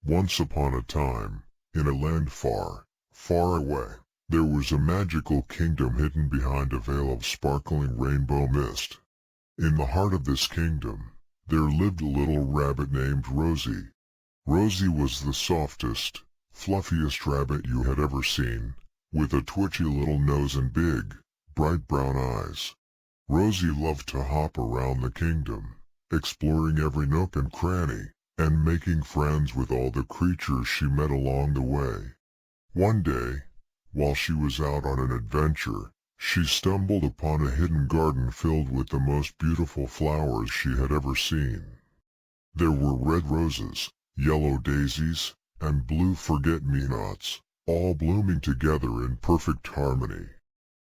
Once upon a time, in a land far, far away, there was a magical kingdom hidden behind a veil of sparkling rainbow mist. In the heart of this kingdom, there lived a little rabbit named Rosie. Rosie was the softest, fluffiest rabbit you had ever seen, with a twitchy little nose and big, bright brown eyes. Rosie loved to hop around the kingdom, exploring every nook and cranny, and making friends with all the creatures she met along the way. One day, while she was out on an adventure, she stumbled upon a hidden garden filled with the most beautiful flowers she had ever seen. There were red roses, yellow daisies, and blue forget-me-nots, all blooming together in perfect harmony.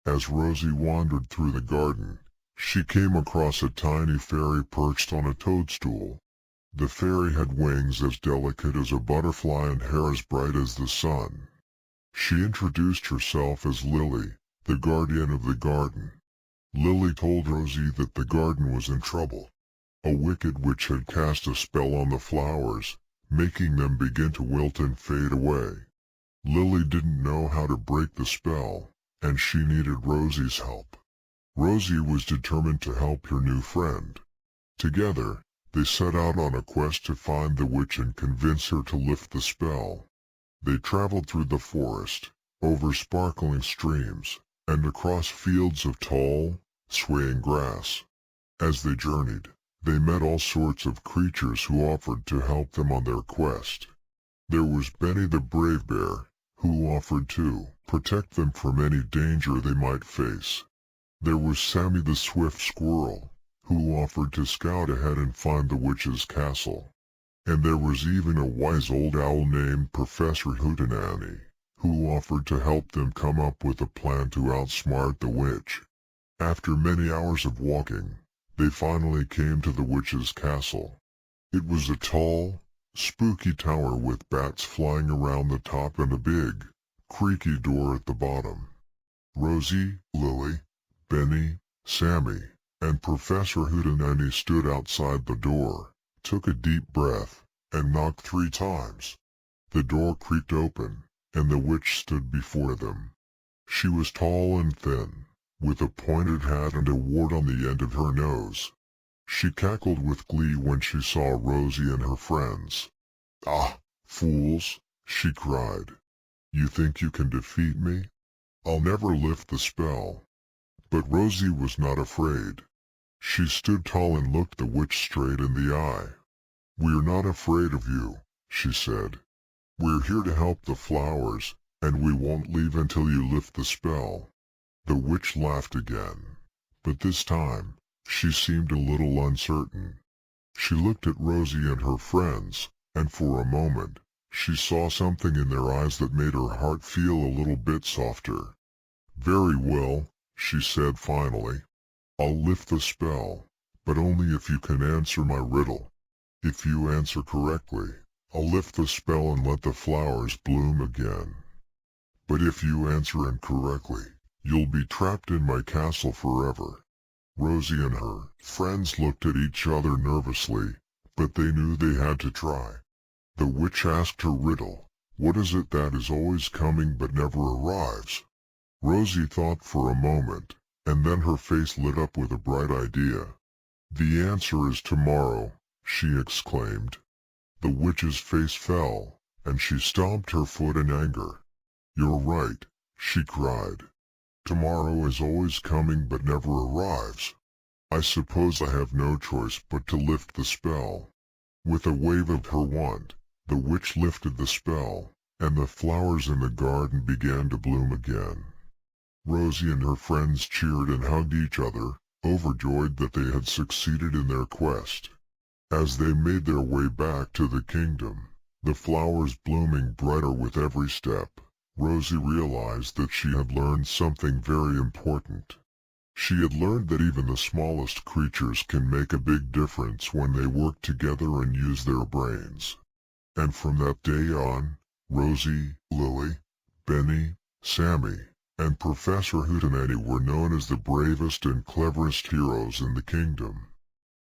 As Rosie wandered through the garden, she came across a tiny fairy perched on a toadstool. The fairy had wings as delicate as a butterfly and hair as bright as the sun. She introduced herself as Lily, the guardian of the garden. Lily told Rosie that the garden was in trouble. A wicked witch had cast a spell on the flowers, making them begin to wilt and fade away. Lily didn't know how to break the spell, and she needed Rosie's help. Rosie was determined to help her new friend. Together, they set out on a quest to find the witch and convince her to lift the spell. They traveled through the forest, over sparkling streams, and across fields of tall, swaying grass. As they journeyed, they met all sorts of creatures who offered to help them on their quest. There was Benny the brave bear, who offered to protect them from any danger they might face. There was Sammy the swift squirrel, who offered to scout ahead and find the witch's castle. And there was even a wise old owl named Professor Hootenanny, who offered to help them come up with a plan to outsmart the witch. After many hours of walking, they finally came to the witch's castle. It was a tall, spooky tower with bats flying around the top and a big, creaky door at the bottom. Rosie, Lily, Benny, Sammy, and Professor Hootenanny stood outside the door, took a deep breath, and knocked 3 times. The door creaked open, and the witch stood before them. She was tall and thin, with a pointed hat and a wart on the end of her nose. She cackled with glee when she saw Rosie and her friends. "Ah, fools!" she cried. "You think you can defeat me? I'll never lift the spell." But Rosie was not afraid. She stood tall and looked the witch straight in the eye. "We're not afraid of you," she said. "We're here to help the flowers, and we won't leave until you lift the spell." The witch laughed again, but this time she seemed a little uncertain. She looked at Rosie and her friends, and for a moment she saw something in their eyes that made her heart feel a little bit softer. "Very well," she said finally. "I'll lift the spell, but only if you can answer my riddle. If you answer correctly, I'll lift the spell and let the flowers bloom again. But if you answer incorrectly, you'll be trapped in my castle forever." Rosie and her friends looked at each other nervously, but they knew they had to try. The witch asked her riddle. "What is it that is always coming but never arrives?" Rosie thought for a moment, and then her face lit up with a bright idea. "The answer is tomorrow," she exclaimed. The witch's face fell, and she stomped her foot in anger. "You're right," she cried. "Tomorrow is always coming but never arrives. I suppose I have no choice but to lift the spell." With a wave of her wand, the witch lifted the spell, and the flowers in the garden began to bloom again. Rosie and her friends cheered and hugged each other, overjoyed that they had succeeded in their quest. As they made their way back to the kingdom, the flowers blooming brighter with every step, Rosie realized that she had learned something very important. She had learned that even the smallest creatures can make a big difference when they work together and use their brains. And from that day on, Rosie, Lily, Benny, Sammy, and Professor Hootenanny were known as the bravest and cleverest heroes in the kingdom.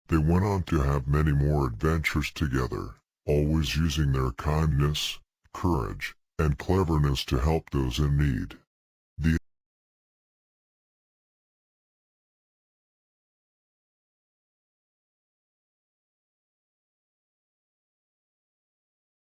They went on to have many more adventures together, always using their kindness, courage, and cleverness to help those in need.